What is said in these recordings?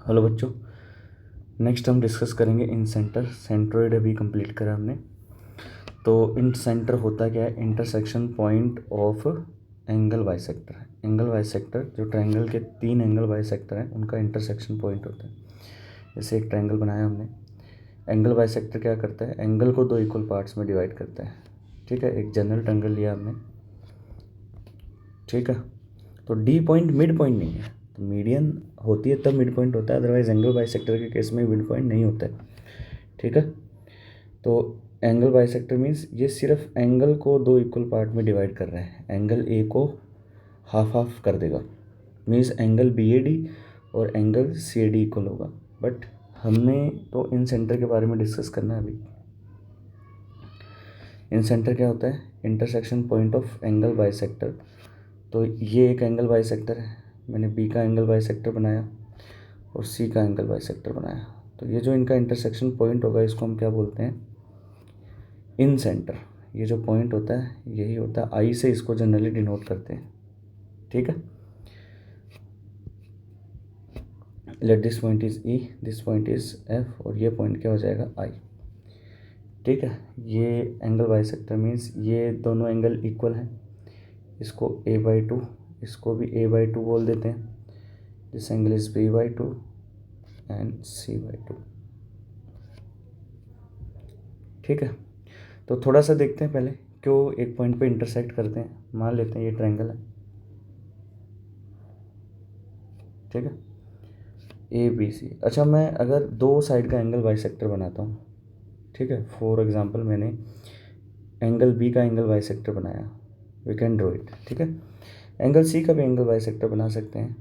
Hello बच्चों, next हम discuss करेंगे इन सेंटर। सेंट्रोइड अभी कंप्लीट करा हमने। तो इन सेंटर होता क्या है? Intersection point of angle bisector. Angle bisector जो ट्रायंगल के 3 एंगल बाइसेक्टर हैं उनका इंटरसेक्शन पॉइंट होता है। जैसे एक ट्रायंगल बनाया हमने, एंगल बाइसेक्टर क्या करता है? एंगल को 2 इक्वल पार्ट्स में डिवाइड करता है। ठीक है, एक जनरल ट्रायंगल लिया हमने। ठीक है, तो डी पॉइंट मिड पॉइंट नहीं है, तो मीडियन होती है तब मिड पॉइंट होता है, अदरवाइज एंगल बाइसेक्टर के केस में मिड पॉइंट नहीं होता है। ठीक है, तो एंगल बाइसेक्टर मीन्स ये सिर्फ एंगल को 2 इक्वल पार्ट में डिवाइड कर रहे हैं। एंगल ए को हाफ हाफ कर देगा, means angle B A D और angle C A D equal होगा। बट हमने तो इन सेंटर के बारे में डिस्कस करना है अभी। इन सेंटर क्या होता है? Intersection point of angle bisector. तो ये एक एंगल बाइसेक्टर है, मैंने बी का एंगल बाइसेक्टर बनाया और सी का एंगल बाइसेक्टर बनाया। तो ये जो इनका इंटरसेक्शन पॉइंट होगा इसको हम क्या बोलते हैं? इन सेंटर। ये जो पॉइंट होता है यही होता है, आई से इसको जनरली डिनोट करते हैं। ठीक है, let this point is E, this point is F और ये पॉइंट क्या हो जाएगा? आई। ठीक है, ये एंगल बाइसेक्टर मीन्स ये दोनों एंगल इक्वल हैं। इसको a/2, इसको भी a/2 बोल देते हैं। This angle is b/2 and c/2। ठीक है, तो थोड़ा सा देखते हैं पहले क्यों एक पॉइंट पे इंटरसेक्ट करते हैं। मान लेते हैं ये ट्रायंगल है। ठीक है, ए बी सी। अच्छा, मैं अगर 2 साइड का एंगल बाइसेक्टर बनाता हूँ, ठीक है, फॉर एग्जांपल मैंने एंगल बी का एंगल बाइसेक्टर बनाया, वी कैन ड्रॉ इट। ठीक है, एंगल सी का भी एंगल बाइसेक्टर बना सकते हैं।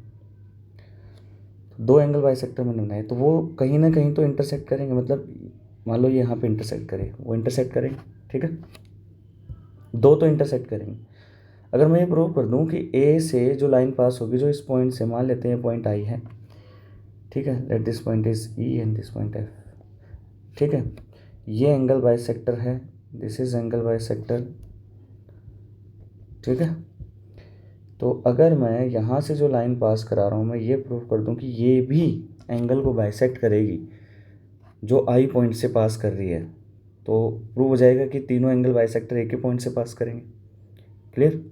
2 एंगल बाइसेक्टर मैंने बनाए तो वो कहीं ना कहीं तो इंटरसेक्ट करेंगे, मतलब मान लो ये यहाँ पे इंटरसेक्ट करे, वो इंटरसेक्ट करेंगे। ठीक है, 2 तो इंटरसेक्ट करेंगे। अगर मैं ये प्रूव कर दूं कि ए से जो लाइन पास होगी, जो इस पॉइंट से, मान लेते हैं ये पॉइंट आई है। ठीक है, let this point is E and this point F. ठीक है, ये एंगल बाइसेक्टर है, दिस इज एंगल बाइसेक्टर। ठीक है, तो अगर मैं यहाँ से जो लाइन पास करा रहा हूँ, मैं ये प्रूव कर दूं कि ये भी एंगल को बाइसेक्ट करेगी जो आई पॉइंट से पास कर रही है, तो प्रूव हो जाएगा कि तीनों एंगल बाइसेक्टर एक ही पॉइंट से पास करेंगे। क्लियर?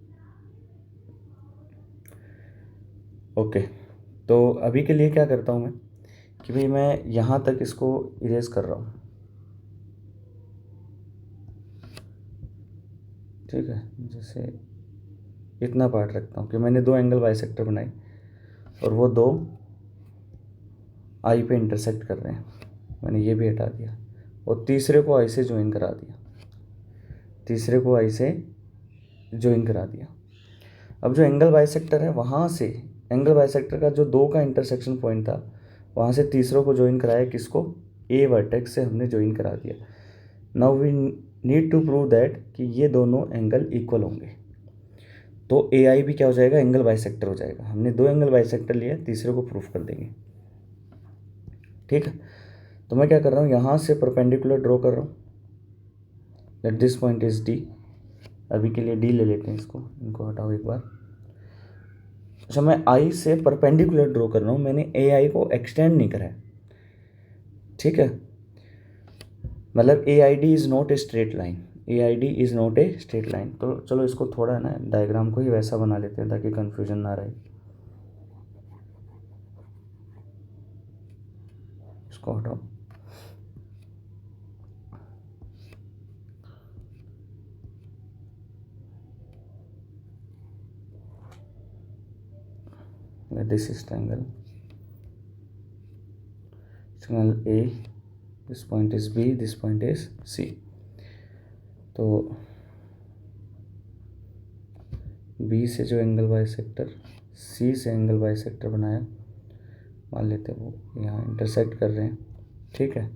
ओके, तो अभी के लिए क्या करता हूँ मैं कि भाई मैं यहाँ तक इसको इरेज कर रहा हूँ। ठीक है, जैसे इतना पार्ट रखता हूँ कि मैंने 2 एंगल बाइसेक्टर बनाए और वो 2 आई पे इंटरसेक्ट कर रहे हैं। मैंने ये भी हटा दिया और तीसरे को आई से ज्वाइन करा दिया, तीसरे को आई से ज्वाइन करा दिया। अब जो एंगल बाइसेक्टर है वहाँ से, एंगल बाइसेक्टर का जो 2 का इंटरसेक्शन पॉइंट था वहाँ से तीसरों को ज्वाइन कराया, किसको? ए वर्टेक्स से हमने ज्वाइन करा दिया। Now we need to prove that कि ये दोनों एंगल इक्वल होंगे। तो ए आई भी क्या हो जाएगा? एंगल बाइसेक्टर हो जाएगा। हमने 2 एंगल बाइसेक्टर लिया, तीसरे को प्रूफ कर देंगे। ठीक है, तो मैं क्या कर रहा हूँ, यहाँ से परपेंडिकुलर ड्रॉ कर रहा हूँ। Late this point is D. अभी के लिए डी ले लेते हैं, इसको, इनको हटाओ एक बार। अच्छा, मैं आई से परपेंडिकुलर ड्रॉ कर रहा हूँ, मैंने ए आई को एक्सटेंड नहीं करा है। ठीक है, मतलब A I D is not a straight line, A I D is not a straight line. तो चलो इसको थोड़ा ना डायग्राम को ही वैसा बना लेते हैं ताकि कन्फ्यूजन ना रहे। इसको हटाओ। This is triangle A, this point is B, this point is C. तो बी से जो एंगल बाइसेक्टर, सी से एंगल बाइसेक्टर बनाया, मान लेते हैं वो यहाँ इंटरसेक्ट कर रहे हैं। ठीक है,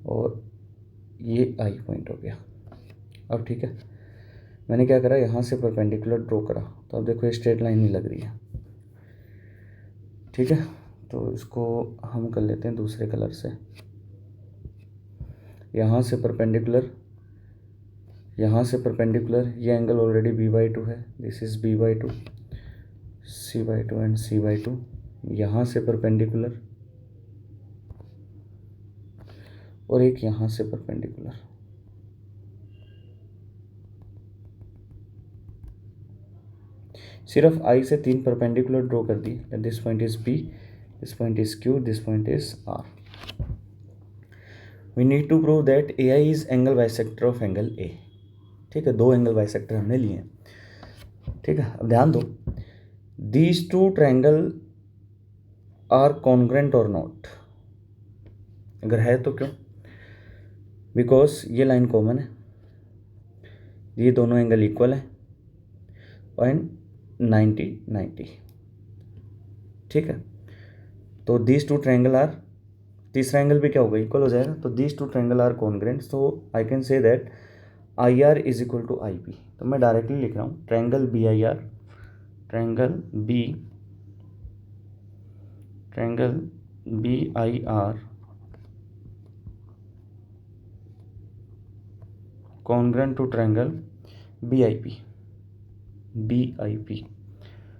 और ये आई पॉइंट हो गया। अब ठीक है, मैंने क्या करा, यहाँ से परपेंडिकुलर ड्रॉ करा, तो अब देखो ये स्ट्रेट लाइन नहीं लग रही है। ठीक है, तो इसको हम कर लेते हैं दूसरे कलर से। यहाँ से परपेंडिकुलर, यहाँ से परपेंडिकुलर, ये एंगल ऑलरेडी b/2 है, this is b/2, c/2 and c/2। यहाँ से परपेंडिकुलर, और एक यहाँ से परपेंडिकुलर। सिर्फ आई से 3 परपेंडिकुलर ड्रॉ कर दिए। This point is P, this point is Q, this point is R. We need to prove that A I is angle bisector of angle A. ठीक है, 2 एंगल बाइसेक्टर हमने लिए हैं। ठीक है, अब ध्यान दो, दीज 2 ट्रायंगल आर कॉन्ग्रेंट और नॉट। अगर है तो क्यों? बिकॉज ये लाइन कॉमन है, ये दोनों एंगल इक्वल है एंड 90-90। ठीक है, तो दीज 2 ट्रायंगल आर, तीसरा एंगल भी क्या होगा? इक्वल हो जाएगा। तो these 2 triangle are congruent, so I can say that I R is equal to I P. तो मैं डायरेक्टली लिख रहा हूँ triangle B I R, triangle B I R congruent to triangle B I P.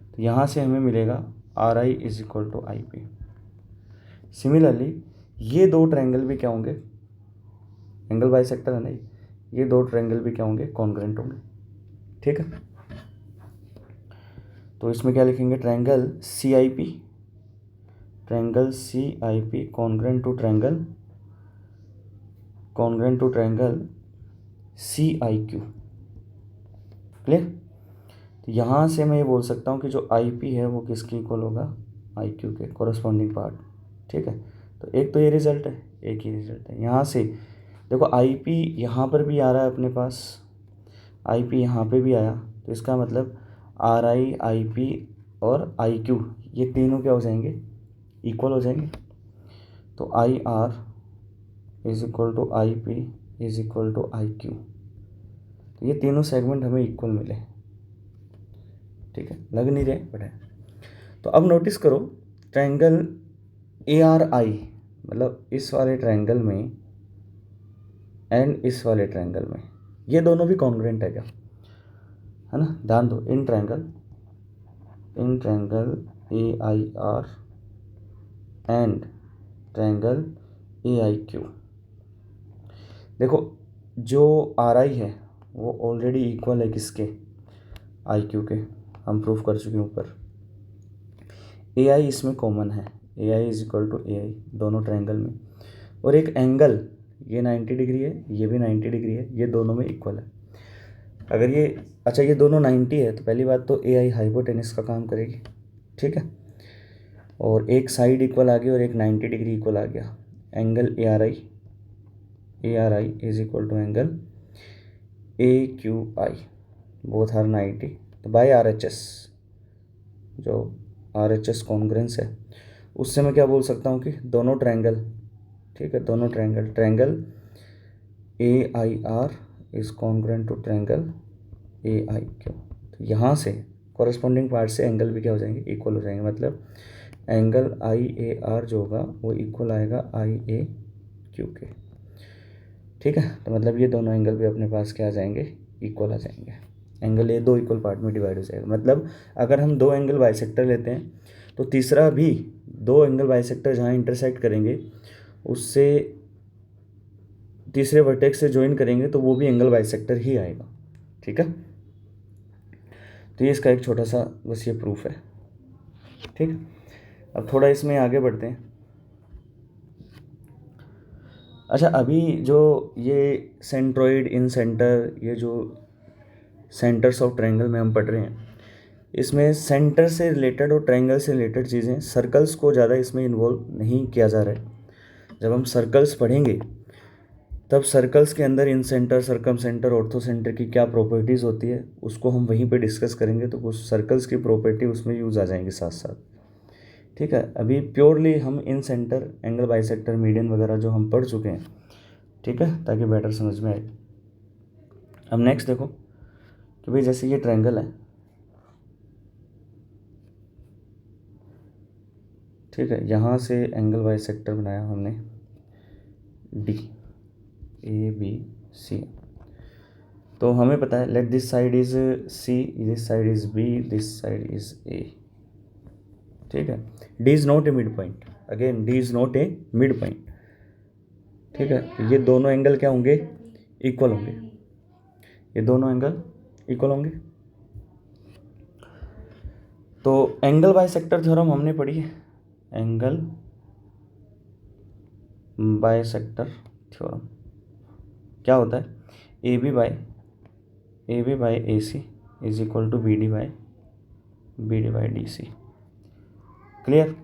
तो यहाँ से हमें मिलेगा R I is equal to I P. Similarly ये 2 ट्रायंगल भी क्या होंगे? एंगल बाइसेक्टर है ना, ये 2 ट्रायंगल भी क्या होंगे? कॉन्ग्रेंट होंगे। ठीक है, तो इसमें क्या लिखेंगे? Triangle C I P, triangle C I P congruent to triangle C I Q. Clear? तो यहाँ से मैं ये बोल सकता हूँ कि जो आई पी है वो किसके इक्वल होगा? आई क्यू के कॉरस्पॉन्डिंग पार्ट। ठीक है, तो एक तो ये रिजल्ट है, एक ही रिजल्ट है। यहाँ से देखो आई पी यहाँ पर भी आ रहा है अपने पास, आई पी यहाँ पे भी आया, तो इसका मतलब आर आई, आई पी और आई क्यू ये तीनों क्या हो जाएंगे? इक्वल हो जाएंगे। तो I R is equal to I P is equal to I Q. तो ये तीनों सेगमेंट हमें इक्वल मिले। ठीक है, लग नहीं रहे बट है। तो अब नोटिस करो ट्रायंगल ए आर आई, मतलब इस वाले ट्रायंगल में एंड इस वाले ट्रायंगल में ये दोनों भी कॉन्ग्रेंट है क्या? है ना? ध्यान दो, इन triangle A I are and triangle A I Q. देखो जो आर आई है वो ऑलरेडी इक्वल है किसके? आई क्यू के, हम प्रूफ कर चुके हैं ऊपर। ए आई इसमें कॉमन है, ए I is equal to A आई दोनों ट्रायंगल में, और एक एंगल ये 90 डिग्री है, ये भी 90 डिग्री है, ये दोनों में इक्वल है। अगर ये अच्छा ये दोनों 90 है तो पहली बात तो ए आई हाइपोटेनस का काम करेगी। ठीक है, और एक साइड इक्वल आ गई और एक 90 डिग्री इक्वल आ गया। Angle A R I is equal to angle A Q I, both are 90। तो बाय आर एच एस, जो आर एच एस कॉन्ग्रेंस है, उससे मैं क्या बोल सकता हूँ कि दोनों ट्रायंगल, ठीक है, दोनों triangle A I R is congruent to triangle A I Q. तो यहाँ से कॉरस्पॉन्डिंग पार्ट से एंगल भी क्या हो जाएंगे? इक्वल हो जाएंगे। मतलब एंगल आई ए आर जो होगा वो इक्वल आएगा आई ए क्यू के। ठीक है, तो मतलब ये दोनों एंगल भी अपने पास क्या आ जाएंगे? इक्वल आ जाएंगे। एंगल ए 2 इक्वल पार्ट में डिवाइड हो जाएगा। मतलब अगर हम 2 एंगल बाइसेक्टर लेते हैं तो तीसरा भी 2 एंगल बाइसेक्टर जहाँ इंटरसेक्ट करेंगे उससे तीसरे वर्टेक्स से ज्वाइन करेंगे तो वो भी एंगल बाइसेक्टर ही आएगा। ठीक है, तो ये इसका एक छोटा सा बस ये प्रूफ है। ठीक, अब थोड़ा इसमें आगे बढ़ते हैं। अच्छा, अभी जो ये सेंट्रोइड, इन सेंटर, ये जो सेंटर्स ऑफ ट्रायंगल में हम पढ़ रहे हैं, इसमें सेंटर से रिलेटेड और ट्रायंगल से रिलेटेड चीज़ें, सर्कल्स को ज़्यादा इसमें इन्वॉल्व नहीं किया जा रहा है। जब हम सर्कल्स पढ़ेंगे तब सर्कल्स के अंदर incentre, circumcentre, orthocentre की क्या प्रॉपर्टीज़ होती है उसको हम वहीं पे डिस्कस करेंगे। तो कुछ सर्कल्स की प्रॉपर्टी उसमें यूज़ आ जाएंगे साथ साथ। ठीक है, अभी प्योरली हम इन सेंटर, एंगल बाइसेक्टर, मीडियन वगैरह जो हम पढ़ चुके हैं। ठीक है, ताकि बेटर समझ में आए। अब नेक्स्ट देखो कि भाई जैसे ये ट्रायंगल है, ठीक है, यहाँ से एंगल बाइसेक्टर बनाया हमने डी, ए बी सी। तो हमें पता है let this side is C, this side is B, this side is A. ठीक है, D is not a mid point, again D is not a mid point. ठीक है, ये दोनों एंगल क्या होंगे, इक्वल होंगे, ये दोनों एंगल इक्वल होंगे। तो एंगल बाइसेक्टर थ्योरम हमने पढ़ी है, एंगल बाइसेक्टर थ्योरम क्या होता है, A B by A C is equal to B D by D C. Clear.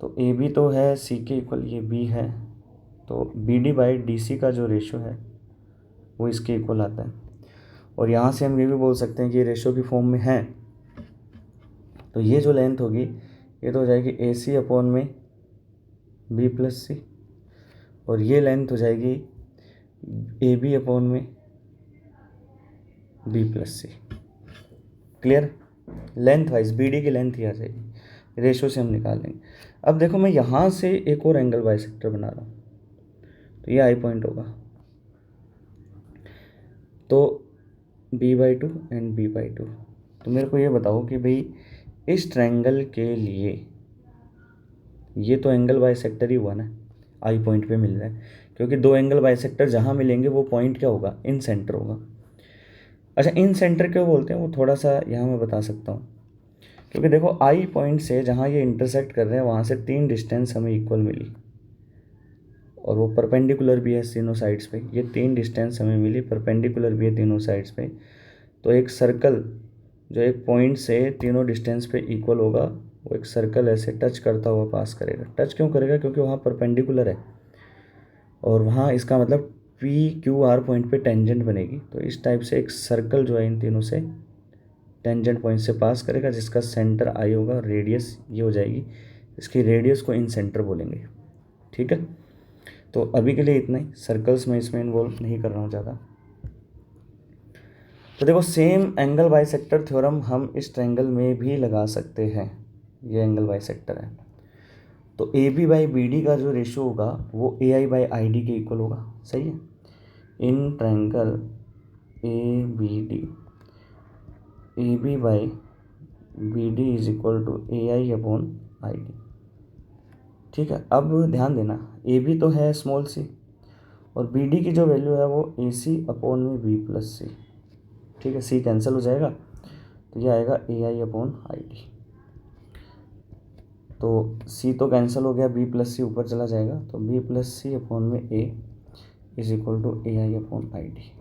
तो ए बी तो है सी के इक्वल, ये बी है, तो B D by D C का जो रेशो है वो इसके इक्वल आता है। और यहाँ से हम ये भी बोल सकते हैं कि ये रेशो की फॉर्म में है, तो ये जो लेंथ होगी ये तो हो जाएगी ए सी अपॉन में बी प्लस सी, और ये लेंथ हो जाएगी ए बी अपॉन में B plus C. Clear. Lengthwise B D की लेंथ ही आ जाएगी, रेशो से हम निकाल लेंगे। अब देखो मैं यहाँ से एक और एंगल बाइसेक्टर बना रहा हूँ, तो ये आई पॉइंट होगा, तो B by two and B by two. तो मेरे को ये बताओ कि भाई इस ट्रायंगल के लिए ये तो एंगल बाइसेक्टर ही हुआ ना, आई पॉइंट पे मिल रहा है, क्योंकि दो एंगल बाइसेक्टर जहाँ मिलेंगे वो पॉइंट क्या होगा, इन सेंटर होगा। अच्छा, इन सेंटर क्यों बोलते हैं वो थोड़ा सा यहाँ मैं बता सकता हूँ, क्योंकि देखो आई पॉइंट से जहाँ ये इंटरसेक्ट कर रहे हैं वहाँ से 3 डिस्टेंस हमें इक्वल मिली, और वो परपेंडिकुलर भी है तीनों साइड्स पे, ये 3 डिस्टेंस हमें मिली, परपेंडिकुलर भी है तीनों साइड्स पे। तो एक सर्कल जो एक पॉइंट से तीनों डिस्टेंस पे इक्वल होगा, वो एक सर्कल ऐसे टच करता हुआ पास करेगा। टच क्यों करेगा, क्योंकि वहाँ परपेंडिकुलर है, और वहाँ इसका मतलब पी क्यू आर पॉइंट पे टेंजेंट बनेगी। तो इस टाइप से एक सर्कल जो है इन तीनों से टेंजेंट पॉइंट से पास करेगा, जिसका सेंटर आई होगा, रेडियस ये हो जाएगी, इसकी रेडियस को इन सेंटर बोलेंगे। ठीक है, तो अभी के लिए इतना ही, सर्कल्स में इसमें इन्वॉल्व नहीं कर रहा हूँ ज़्यादा। तो देखो सेम एंगल बाइसेक्टर थ्योरम हम इस ट्रायंगल में भी लगा सकते हैं, ये एंगल बाइसेक्टर है, तो A B by B D का जो रेशो होगा वो A I by I D के इक्वल होगा। सही है, in triangle A B by B D is equal to A I upon I D. ठीक है, अब ध्यान देना, ए बी तो है स्मॉल सी, और बी डी की जो वैल्यू है वो ए सी अपॉन में बी प्लस सी। ठीक है, सी कैंसिल हो जाएगा, तो ये आएगा ए आई अपॉन आई डी। तो सी तो कैंसिल हो गया, बी प्लस सी ऊपर चला जाएगा, तो बी प्लस सी अपॉन में A is equal to A I upon I D.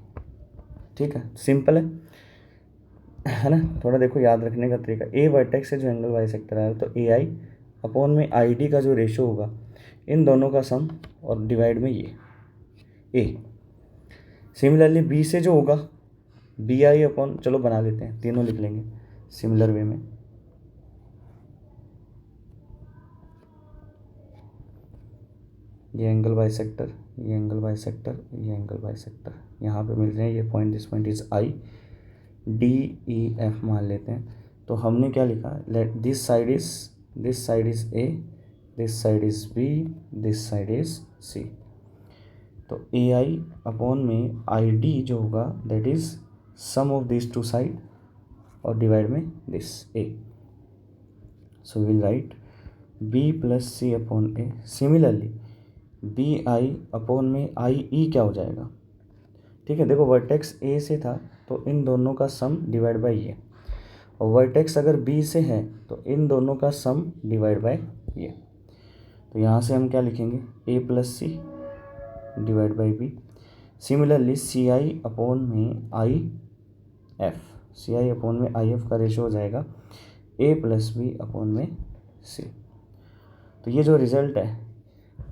ठीक है, सिंपल है ना। थोड़ा देखो याद रखने का तरीका, ए वर्टेक्स से जो एंगल बाइसेक्टर आया तो ए आई अपॉन में आई डी का जो रेशो होगा इन दोनों का सम, और डिवाइड में ये ए। सिमिलरली बी से जो होगा बी आई अपॉन, चलो बना लेते हैं, तीनों लिख लेंगे सिमिलर वे में। ये एंगल बाइसेक्टर, ये एंगल बाइसेक्टर, ये एंगल बाइसेक्टर यहाँ पे मिल रहे हैं, ये point, this point is I, D E F मान लेते हैं। तो हमने क्या लिखा, let this side is A, this side is B, this side is C. तो ए आई अपॉन में आई डी जो होगा that is sum of this two side, और डिवाइड में this A. So will right B plus C upon A. Similarly B I upon में I ई क्या हो जाएगा। ठीक है, देखो वर्टेक्स ए से था तो इन दोनों का सम डिवाइड बाई ये, और वर्टेक्स अगर बी से है तो इन दोनों का सम डिवाइड बाय ये। तो यहाँ से हम क्या लिखेंगे, A plus C divide by B. Similarly C I upon में I F, C I upon में आई एफ का रेशो हो जाएगा ए प्लस बी अपॉन में सी। तो ये जो रिजल्ट है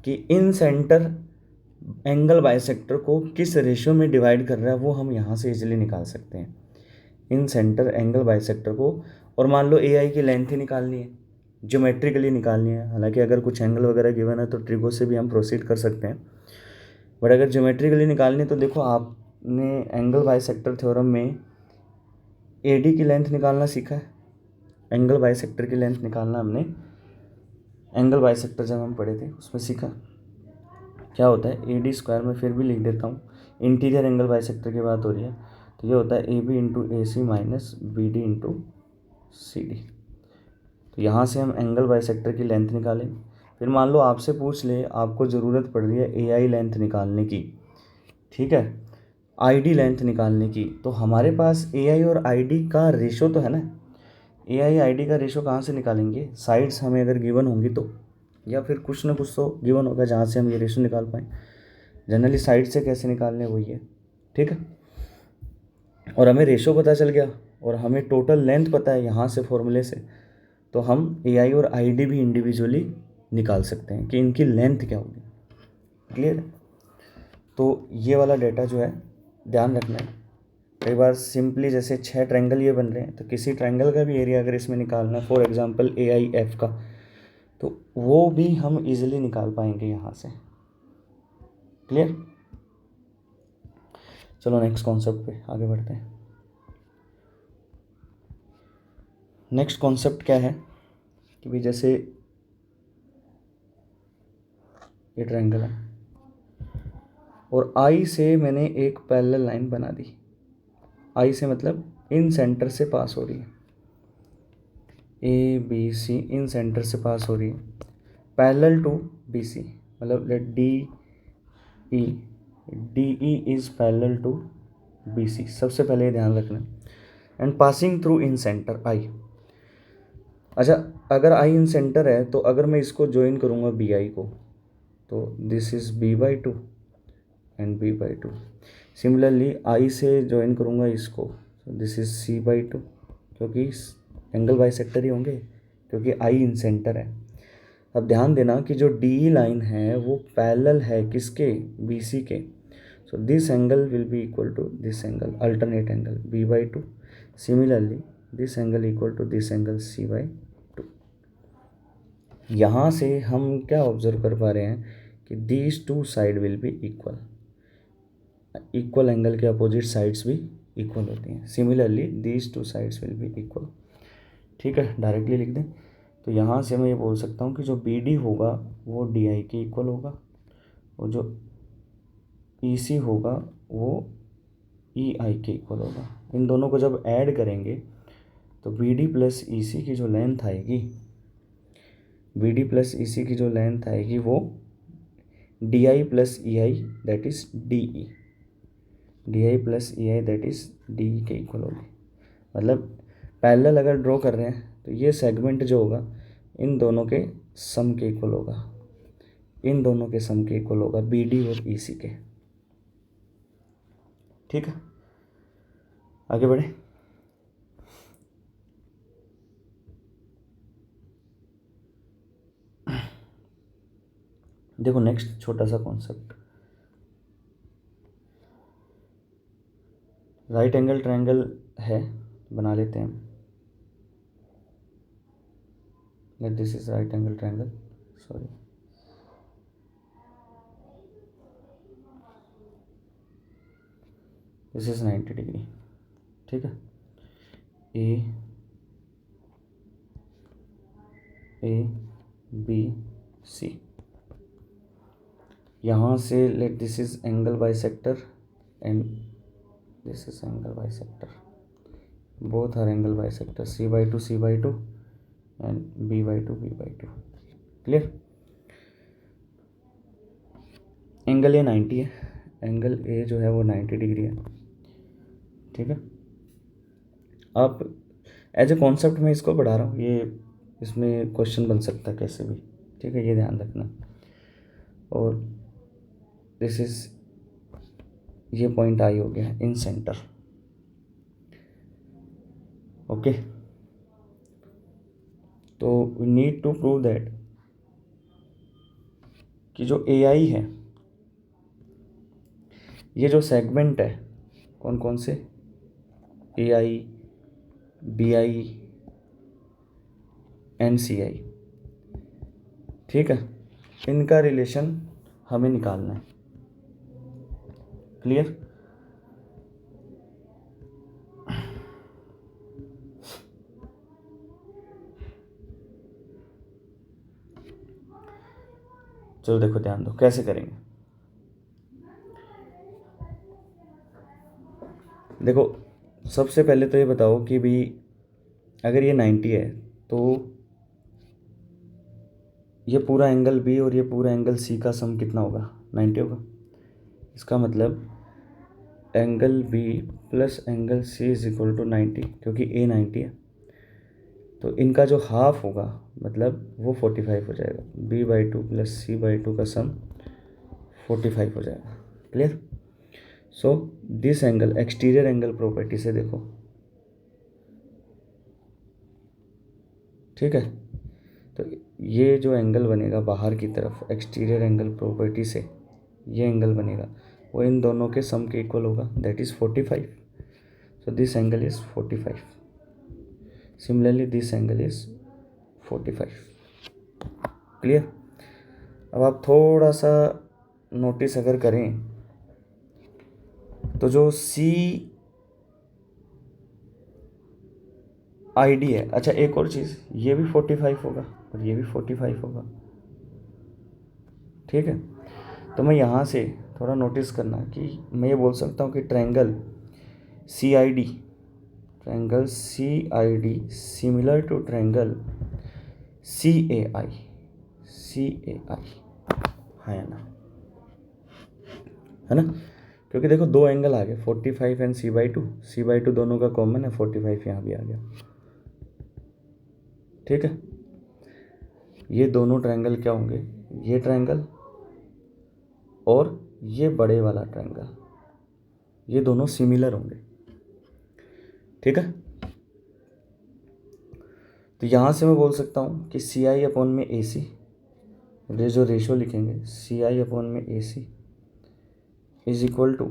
कि इन सेंटर एंगल बाइसेक्टर को किस रेशियो में डिवाइड कर रहा है वो हम यहाँ से इजीली निकाल सकते हैं, इन सेंटर एंगल बाइसेक्टर को। और मान लो ए आई की लेंथ ही निकालनी है, ज्योमेट्रिकली निकालनी है, हालांकि अगर कुछ एंगल वगैरह गिवन है तो ट्रिगो से भी हम प्रोसीड कर सकते हैं, बट अगर ज्योमेट्रिकली निकालनी है तो देखो आपने एंगल बाइसेक्टर थ्योरम में ए डी की लेंथ निकालना सीखा है, एंगल बाइसेक्टर की लेंथ निकालना हमने एंगल बाइसेक्टर जब हम पढ़े थे उसमें सीखा। क्या होता है ए डी स्क्वायर में, फिर भी लिख देता हूँ, इंटीरियर एंगल बाइसेक्टर की बात हो रही है, तो ये होता है A B into A C minus B D into C D. तो यहाँ से हम एंगल बाइसेक्टर की लेंथ निकालेंगे, फिर मान लो आपसे पूछ ले, आपको ज़रूरत पड़ रही है AI लेंथ निकालने की, ठीक है, ID लेंथ निकालने की, तो हमारे पास AI और ID का रेशो तो है ना। AI ID का रेशो कहाँ से निकालेंगे, साइड्स हमें अगर गिवन होंगी तो, या फिर कुछ ना कुछ तो गिवन होगा जहाँ से हम ये रेशो निकाल पाएँ। जनरली साइड से कैसे निकालने वही है, ठीक है। और हमें रेशो पता चल गया और हमें टोटल लेंथ पता है यहाँ से फॉर्मूले से, तो हम AI और ID भी इंडिविजुअली निकाल सकते हैं कि इनकी लेंथ क्या होगी। क्लियर है। तो ये वाला डेटा जो है ध्यान रखना है। कई बार सिंपली जैसे 6 ट्रायंगल ये बन रहे हैं, तो किसी ट्रायंगल का भी एरिया अगर इसमें निकालना है, फॉर एग्जांपल AIF का, तो वो भी हम इजीली निकाल पाएंगे यहाँ से। क्लियर। चलो नेक्स्ट कॉन्सेप्ट पे आगे बढ़ते हैं। नेक्स्ट कॉन्सेप्ट क्या है कि भाई जैसे ये ट्रायंगल है और आई से मैंने एक पैरेलल लाइन बना दी। आई से मतलब इन सेंटर से पास हो रही है, ABC इन सेंटर से पास हो रही है, पैरेलल टू BC, मतलब let DE is parallel to BC, सबसे पहले ये ध्यान रखना, and passing through incentre I. अच्छा, अगर आई इन सेंटर है तो अगर मैं इसको ज्वाइन करूँगा BI को, तो this is B/2 and B/2। Similarly I से ज्वाइन करूँगा इसको, दिस इज C/2, क्योंकि एंगल बाइसेक्टर ही होंगे क्योंकि आई इन सेंटर है। अब ध्यान देना कि जो DE लाइन है वो पैरेलल है किसके, BC के। So this angle will be equal to this angle, alternate angle B/2। Similarly this angle equal to this angle C/2। यहाँ से हम क्या ऑब्जर्व कर पा रहे हैं कि these two side will be equal, equal angle के अपोजिट साइड्स भी इक्वल होती हैं। Similarly these two sides will be equal, ठीक है, डायरेक्टली लिख दें। तो यहाँ से मैं ये बोल सकता हूँ कि जो BD होगा वो DI के इक्वल होगा, और जो EC होगा वो EI के इक्वल होगा। इन दोनों को जब ऐड करेंगे तो BD प्लस EC की जो लेंथ आएगी, BD प्लस EC की जो लेंथ आएगी वो DI plus EI that is DE, DI plus EI that is DE के इक्वल होगी। मतलब पैरेलल अगर ड्रॉ कर रहे हैं तो ये सेगमेंट जो होगा इन दोनों के सम के इक्वल होगा, इन दोनों के सम के इक्वल होगा, BD और EC के। ठीक है, आगे बढ़े। देखो नेक्स्ट छोटा सा कॉन्सेप्ट, राइट एंगल ट्रायंगल है, बना लेते हैं। Late this is right angle triangle, sorry, this is 90 degree. ठीक है, ABC, यहाँ से late this is angle bisector and this is angle bisector, both R angle bisector, C/2 C/2 and B/2 B/2। Clear. Angle A 90 है, angle A जो है वो 90 degree है। ठीक है, आप एज ए कॉन्सेप्ट में इसको पढ़ा रहा हूँ, ये इसमें क्वेश्चन बन सकता है कैसे भी। ठीक है, ये ध्यान रखना। और दिस इज, ये पॉइंट आई हो गया इन सेंटर। ओके, तो we need to prove that कि जो AI है, ये जो सेगमेंट है, कौन कौन से, AI BI एंड CI, ठीक है, इनका रिलेशन हमें निकालना है। क्लियर। चलो देखो, ध्यान दो कैसे करेंगे। देखो सबसे पहले तो ये बताओ कि भी अगर ये 90 है तो ये पूरा एंगल बी और ये पूरा एंगल सी का सम कितना होगा, 90 होगा। इसका मतलब angle B plus angle C is equal to 90, क्योंकि ए 90 है, तो इनका जो हाफ होगा मतलब वो 45 हो जाएगा। b/2 प्लस c/2 का सम 45 हो जाएगा। Clear. So this angle, exterior angle property से देखो, ठीक है, तो ये जो एंगल बनेगा बाहर की तरफ एक्सटीरियर एंगल प्रॉपर्टी से, ये एंगल बनेगा वो इन दोनों के सम के इक्वल होगा, that is 45। So this angle is 45। Similarly this angle is 45। Clear. अब आप थोड़ा सा नोटिस अगर करें तो जो सी आई डी है, अच्छा एक और चीज़, ये भी 45 होगा और ये भी 45 होगा, ठीक है। तो मैं यहाँ से थोड़ा नोटिस करना कि मैं ये बोल सकता हूँ कि triangle C I D similar to triangle C A I है ना, क्योंकि देखो दो एंगल आ गए 45 एंड c/2 दोनों का कॉमन है, 45 यहाँ भी आ गया, ठीक है। ये दोनों ट्रायंगल क्या होंगे, ये ट्रायंगल और ये बड़े वाला ट्रायंगल, ये दोनों सिमिलर होंगे, ठीक है। तो यहाँ से मैं बोल सकता हूँ कि सी आई अपॉन में ए सी, जो रेशो लिखेंगे सी आई अपॉन में A C is equal to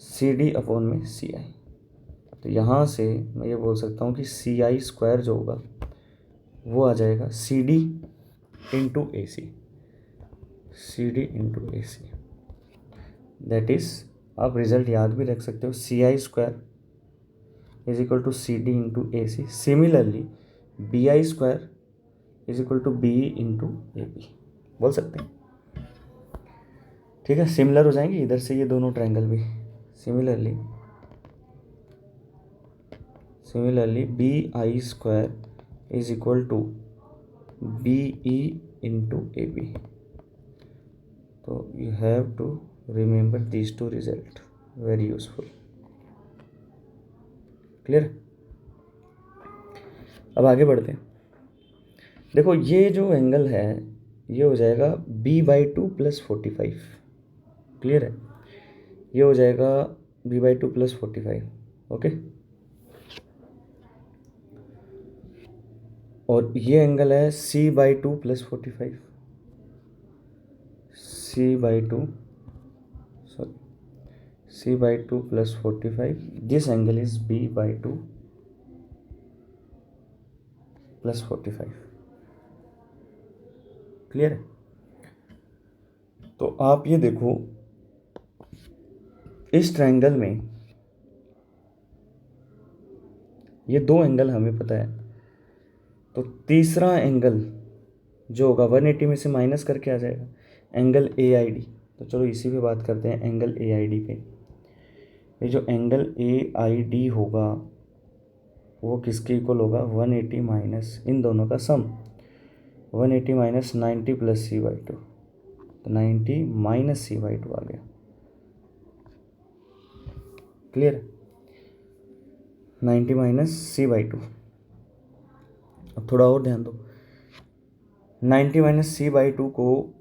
C D upon में सी आई। तो यहाँ से मैं ये बोल सकता हूँ कि सी आई स्क्वायर जो होगा वो आ जाएगा C D into A C, that is, आप रिजल्ट याद भी रख सकते हो, C I square is equal to C D into A C. Similarly B I square is equal to B into A B बोल सकते हैं, ठीक है। सिमिलर हो जाएंगे इधर से ये दोनों ट्रायंगल भी। Similarly B I square is equal to B E into A B. तो you have to remember these two result, very useful. Clear. अब आगे बढ़ते हैं। देखो ये जो एंगल है ये हो जाएगा b/2 प्लस 45। क्लियर है, ये हो जाएगा b/2 प्लस 45, ओके। और ये एंगल है c/2 plus 45, c/2 plus 45, this angle is b/2 plus 45। Clear है। तो आप ये देखो इस ट्रायंगल में ये दो एंगल हमें पता है, तो तीसरा एंगल जो होगा 180 में से माइनस करके आ जाएगा, एंगल ए आई डी। तो चलो इसी पे बात करते हैं, एंगल ए आई डी पे। ये जो एंगल ए आई डी होगा वो किसके इक्वल होगा, 180 माइनस इन दोनों का सम, 180 माइनस 90 प्लस c/2, तो 90 माइनस c/2 आ गया। क्लियर। 90 minus c/2। अब थोड़ा और ध्यान दो, 90 माइनस c/2 को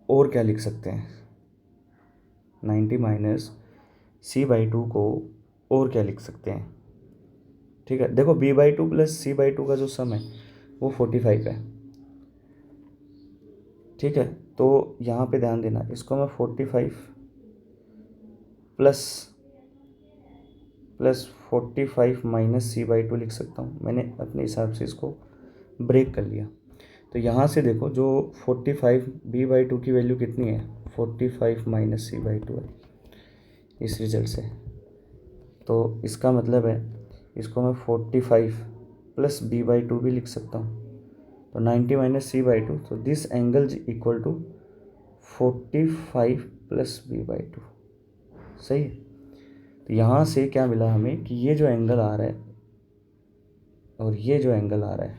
और क्या लिख सकते हैं, 90 माइनस c/2 को और क्या लिख सकते हैं, ठीक है। देखो b/2 प्लस c/2 का जो सम है वो 45 है, ठीक है। तो यहाँ पे ध्यान देना, इसको मैं 45 प्लस 45 माइनस c/2 लिख सकता हूँ। मैंने अपने हिसाब से इसको ब्रेक कर लिया। तो यहाँ से देखो जो 45 b/2 की वैल्यू कितनी है, 45 माइनस c/2 है इस रिजल्ट से। तो इसका मतलब है इसको मैं 45 प्लस b/2 भी लिख सकता हूँ, तो 90 माइनस c/2, तो this angle is equal to 45 plus b/2। सही है। तो यहाँ से क्या मिला हमें कि ये जो एंगल आ रहा है और ये जो एंगल आ रहा है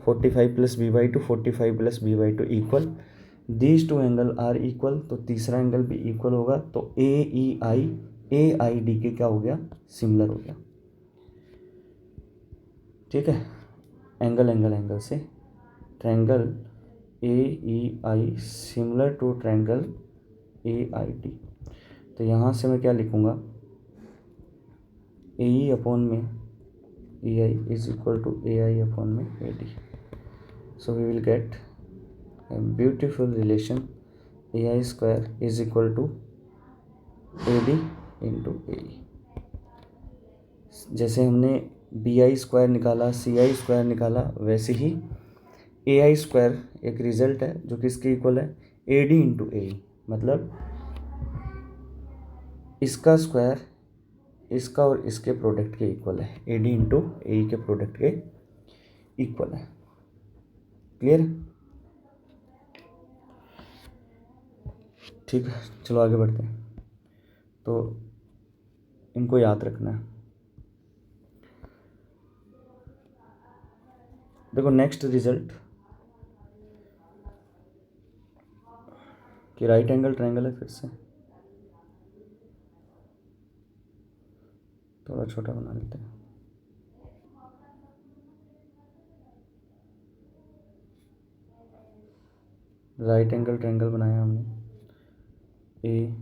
45 plus B by two 45 plus B by two equal, these two angle are equal, तो तीसरा एंगल भी इक्वल होगा, तो ए आई डी के क्या हो गया, सिमिलर हो गया। ठीक है, एंगल एंगल एंगल से triangle A E I similar to triangle A I D. तो यहाँ से मैं क्या लिखूँगा, ए ई अपॉन में A I is equal to A I upon में A D. So we will get a beautiful relation ai square is equal to ad into ae। जैसे हमने बी आई स्क्वायर निकाला, सी आई स्क्वायर निकाला, वैसे ही ए आई square एक result है जो किसके इक्वल है, ए डी इंटू ए। मतलब इसका स्क्वायर इसका और इसके प्रोडक्ट के इक्वल है, ए डी इंटू ए के प्रोडक्ट के इक्वल है। क्लियर? ठीक है, चलो आगे बढ़ते हैं। तो इनको याद रखना है। देखो नेक्स्ट रिजल्ट कि राइट एंगल ट्रायंगल है, फिर से थोड़ा छोटा बना लेते हैं। राइट एंगल ट्रायंगल बनाया हमने, ए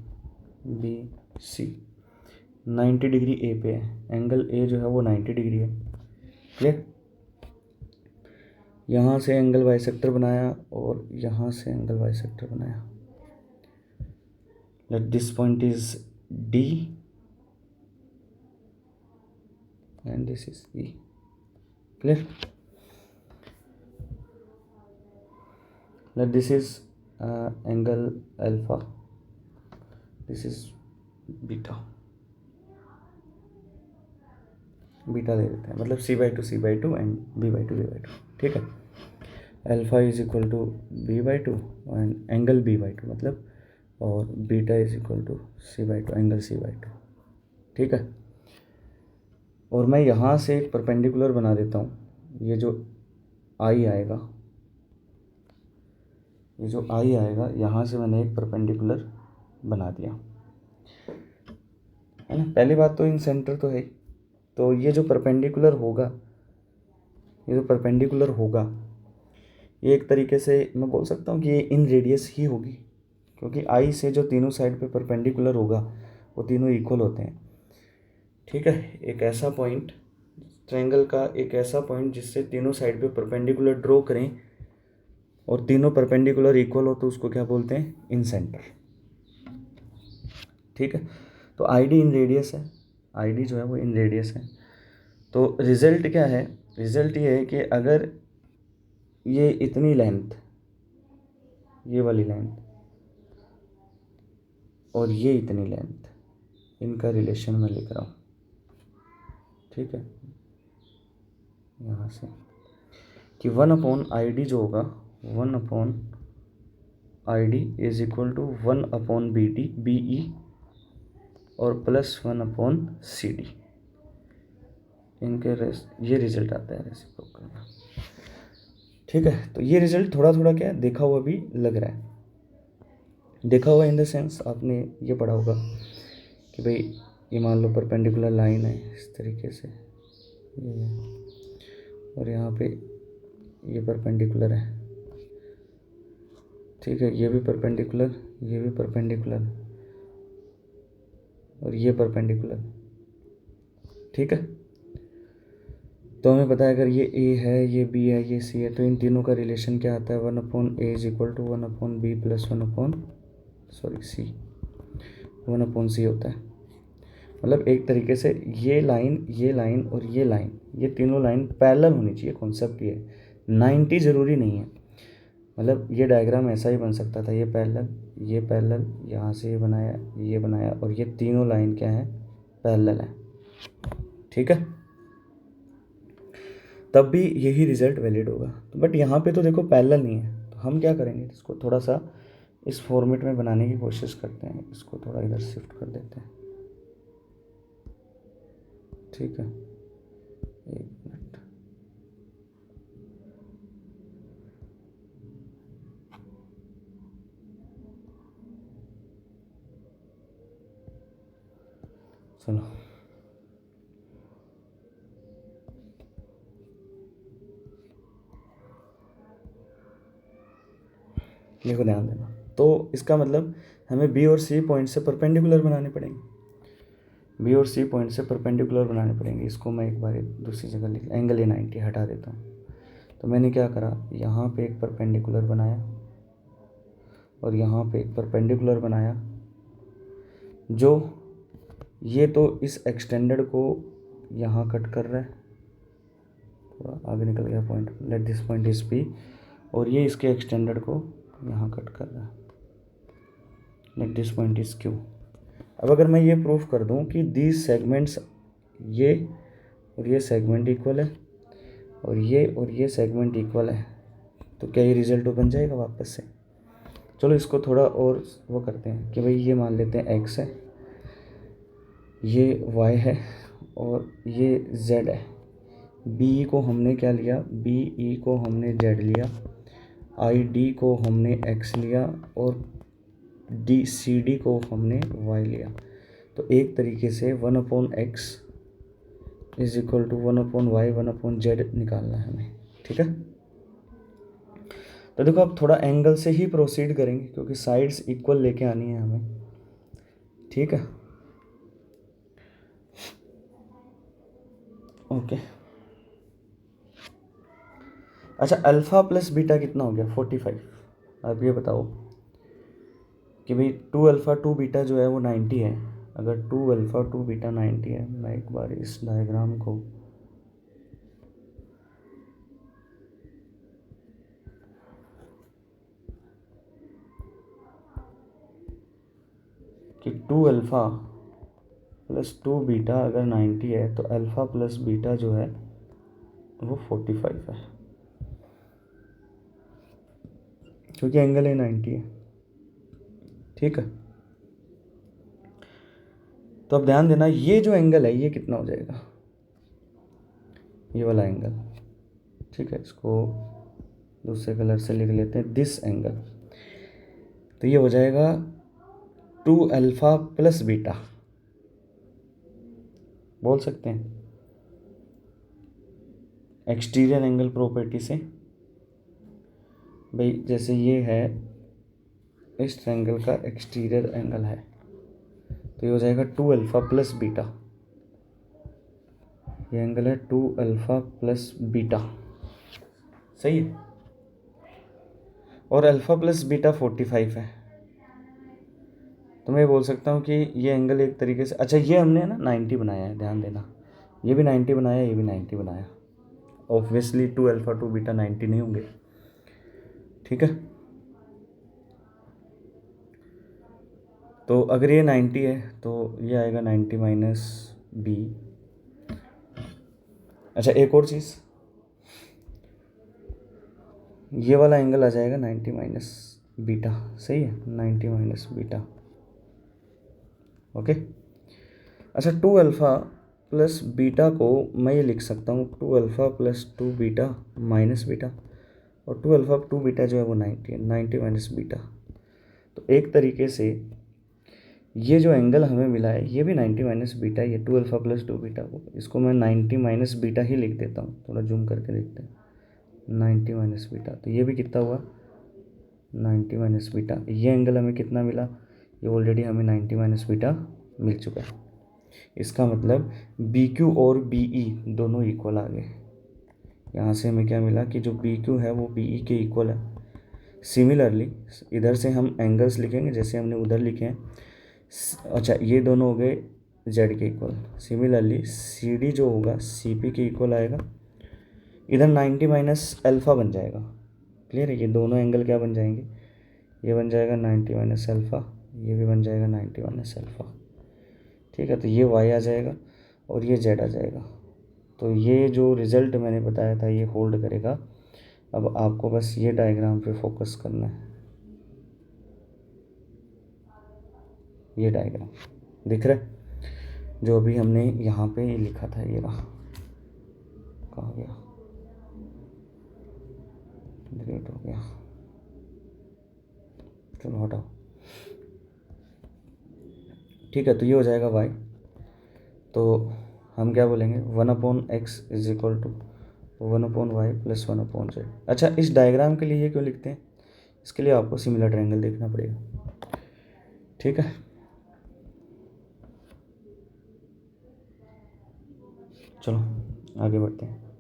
बी सी, 90 डिग्री ए पे है, एंगल ए जो है वो 90 डिग्री है। क्लियर? यहाँ से एंगल बाइसेक्टर बनाया और यहाँ से एंगल बाइसेक्टर बनाया। Let this point is D and this is E. Clear? Let this is angle alpha, this is beta, beta दे देते हैं, मतलब C by two and B by two. ठीक है, alpha is equal to B by two and angle B by two मतलब, और beta is equal to C by two angle C by two. ठीक है, और मैं यहाँ से एक परपेंडिकुलर बना देता हूँ। ये जो आई आएगा, यहाँ से मैंने एक परपेंडिकुलर बना दिया, है ना। पहली बात तो इन सेंटर तो है ही, तो ये जो परपेंडिकुलर होगा, ये एक तरीके से मैं बोल सकता हूँ कि ये इन रेडियस ही होगी, क्योंकि आई से जो तीनों साइड पे परपेंडिकुलर होगा वो तीनों इक्वल होते हैं। ठीक है, एक ऐसा पॉइंट ट्रायंगल का, एक ऐसा पॉइंट जिससे तीनों साइड पे परपेंडिकुलर ड्रॉ करें और तीनों परपेंडिकुलर इक्वल हो, तो उसको क्या बोलते हैं, इन सेंटर। ठीक है, तो आई डी इन रेडियस है, आई डी जो है वो इन रेडियस है। तो रिज़ल्ट क्या है, रिज़ल्ट ये है कि अगर ये इतनी लेंथ, ये वाली लेंथ और ये इतनी लेंथ, इनका रिलेशन मैं लिख रहा हूँ। ठीक है, यहाँ से कि 1/ID जो होगा, 1/ID is equal to 1/BD BE और प्लस 1/CD। इनके ये रिजल्ट आता है रेसिप्रोकल का। ठीक है, तो ये रिजल्ट थोड़ा थोड़ा क्या है, देखा हुआ भी लग रहा है। देखा हुआ इन द सेंस आपने ये पढ़ा होगा कि भाई ये मान लो परपेंडिकुलर लाइन है इस तरीके से, ये और यहाँ पे ये परपेंडिकुलर है। ठीक है, ये भी परपेंडिकुलर, ये भी परपेंडिकुलर और ये परपेंडिकुलर। ठीक है, तो हमें पता है अगर ये ए है, ये बी है, ये सी है, तो इन तीनों का रिलेशन क्या आता है, 1/A is equal to 1/B plus 1/C होता है। मतलब एक तरीके से ये लाइन और ये लाइन, ये तीनों लाइन पैरेलल होनी चाहिए। कॉन्सेप्ट ये 90 ज़रूरी नहीं है, मतलब ये डायग्राम ऐसा ही बन सकता था, ये पैरेलल, यहाँ से ये बनाया और ये तीनों लाइन क्या है, पैरेलल है। ठीक है, तब भी यही रिज़ल्ट वैलिड होगा। बट यहाँ पे तो देखो पैरेलल नहीं है, तो हम क्या करेंगे, इसको थोड़ा सा इस फॉर्मेट में बनाने की कोशिश करते हैं। इसको थोड़ा इधर शिफ्ट कर देते हैं। ठीक है, एक मिनट, चलो देखो ध्यान देना। तो इसका मतलब हमें बी और सी पॉइंट से परपेंडिकुलर बनाने पड़ेंगे, बी और सी पॉइंट से परपेंडिकुलर बनाने पड़ेंगे। इसको मैं एक बार दूसरी जगह लिख, एंगल ए 90 हटा देता हूँ। तो मैंने क्या करा, यहाँ पे एक परपेंडिकुलर बनाया और यहाँ पे एक परपेंडिकुलर बनाया, जो ये तो इस एक्सटेंडेड को यहाँ कट कर रहा है, थोड़ा आगे निकल गया point, late this point is P, और ये इसके एक्सटेंडेड को यहाँ कट कर रहा है, let this point is Q. अब अगर मैं ये प्रूफ कर दूं कि दीज सेगमेंट्स, ये और ये सेगमेंट इक्वल है और ये सेगमेंट इक्वल है, तो क्या ये रिजल्ट बन जाएगा वापस से। चलो इसको थोड़ा और वो करते हैं कि भाई ये मान लेते हैं x है, ये y है और ये z है। बी को हमने क्या लिया, बी ई को हमने z लिया, आई डी को हमने x लिया और डी सी डी को हमने y लिया। तो एक तरीके से 1/x is equal to 1/y 1/z निकालना है हमें, ठीक है। तो देखो अब थोड़ा एंगल से ही प्रोसीड करेंगे क्योंकि साइड्स इक्वल लेके आनी है हमें, ठीक है। ओके अच्छा, अल्फ़ा प्लस बीटा कितना हो गया 45। अब ये बताओ कि भाई 2 अल्फ़ा 2 बीटा जो है वो 90 है। अगर 2 अल्फ़ा 2 बीटा 90 है, मैं एक बार इस डायग्राम को कि 2 अल्फ़ा प्लस 2 बीटा अगर 90 है तो अल्फ़ा प्लस बीटा जो है वो 45 है, क्योंकि एंगल है 90 है, ठीक है। तो अब ध्यान देना, ये जो एंगल है ये कितना हो जाएगा, ये वाला एंगल, ठीक है। इसको दूसरे कलर से लिख लेते हैं, दिस एंगल। तो ये हो जाएगा 2 अल्फ़ा प्लस बीटा, बोल सकते हैं एक्सटीरियर एंगल प्रॉपर्टी से। भाई जैसे ये है इस ट्रायंगल का एक्सटीरियर एंगल है, तो ये हो जाएगा 2 अल्फ़ा प्लस बीटा, ये एंगल है 2 अल्फ़ा प्लस बीटा, सही है। और अल्फ़ा प्लस बीटा 45 है, तो मैं बोल सकता हूँ कि ये एंगल एक तरीके से, अच्छा ये हमने ना 90 बनाया है, ध्यान देना, ये भी 90 बनाया, ये भी 90 बनाया। ऑब्वियसली 2 अल्फ़ा 2 बीटा 90 नहीं होंगे, ठीक है। तो अगर ये 90 है तो ये आएगा 90 माइनस बी। अच्छा एक और चीज़, ये वाला एंगल आ जाएगा 90 माइनस बीटा, सही है, 90 माइनस बीटा, ओके। अच्छा 2 अल्फ़ा प्लस बीटा को मैं ये लिख सकता हूँ 2 alpha plus 2 beta minus beta, और 2 अल्फ़ा 2 बीटा जो है वो 90 है, 90 माइनस बीटा। तो एक तरीके से ये जो एंगल हमें मिला है ये भी 90 माइनस बीटा, ये 2 अल्फ़ा प्लस 2 बीटा को, इसको मैं 90 माइनस बीटा ही लिख देता हूँ, थोड़ा जूम करके देखते हैं, 90 माइनस बीटा। तो ये भी कितना हुआ 90 माइनस बीटा, ये एंगल हमें कितना मिला, ये ऑलरेडी हमें 90 माइनस बीटा मिल चुका है। इसका मतलब बी क्यू और बी ई दोनों इक्वल आ गए। यहाँ से हमें क्या मिला कि जो बी क्यू है वो बी ई के इक्वल है। सिमिलरली इधर से हम एंगल्स लिखेंगे जैसे हमने उधर लिखे हैं। अच्छा ये दोनों हो गए जेड के इक्वल। सिमिलरली सी डी जो होगा सी पी के इक्वल आएगा। इधर 90 माइनस अल्फ़ा बन जाएगा, क्लियर है। ये दोनों एंगल क्या बन जाएंगे, ये बन जाएगा 90 माइनस अल्फ़ा, ये भी बन जाएगा 90 माइनस अल्फ़ा, ठीक है। तो ये वाई आ जाएगा और ये जेड आ जाएगा। तो ये जो रिज़ल्ट मैंने बताया था ये होल्ड करेगा। अब आपको बस ये डायग्राम पे फोकस करना है, ये डायग्राम दिख रहा है जो अभी हमने यहाँ पे ये लिखा था, ये रहा, कहाँ गया, डिलीट हो गया, चलो हटाओ, ठीक है। तो ये हो जाएगा वाई, तो हम क्या बोलेंगे 1/x is equal to 1/y plus 1/z। अच्छा, इस डायग्राम के लिए ये क्यों लिखते हैं, इसके लिए आपको सिमिलर ट्रायंगल देखना पड़ेगा। ठीक है, चलो आगे बढ़ते हैं।